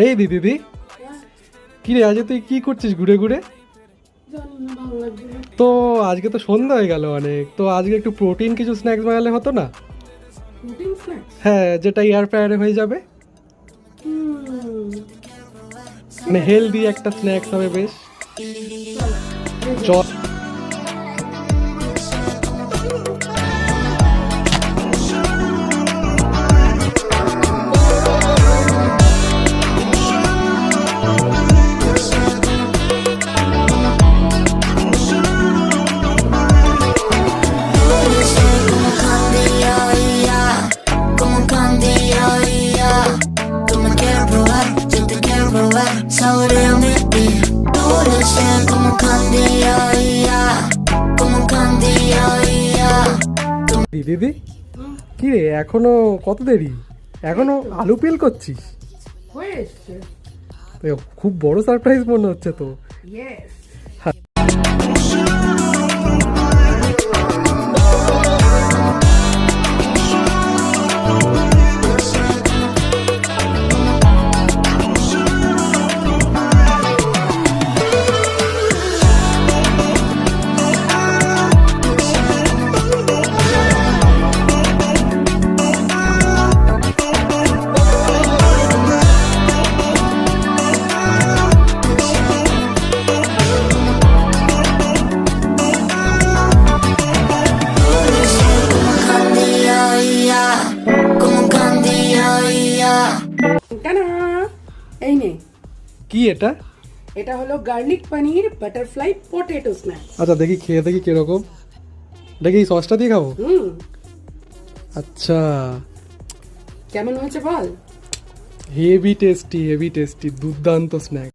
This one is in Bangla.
এই দিদি কি রে, আজ তুই কি করছিস ঘুরে ঘুরে? তো আজকে তো সন্ধ্যা হয়ে গেল অনেক, তো আজকে একটু প্রোটিন কিছু স্ন্যাক্স বানালে হতো না? হ্যাঁ, যেটা এয়ার ফ্রায়ারে হয়ে যাবে, মানে হেলদি একটা স্ন্যাক্স হবে বেশ। চল। দিদি কি রে, এখনো কত দেরি? এখনো আলু পেল করছিস? খুব বড় সারপ্রাইজ মনে হচ্ছে তো। এই নে, কি এটা? এটা হলো গার্লিক পনির বাটারফ্লাই পটেটো স্ন্যাক্স। আচ্ছা দেখি, খেয়ে দেখি কিরকম। দেখি সসটা দিয়ে খাবো। আচ্ছা, কেমন হয়েছে বল? হেভি টেস্টি, হেভি টেস্টি, দুর্দান্ত স্ন্যাক।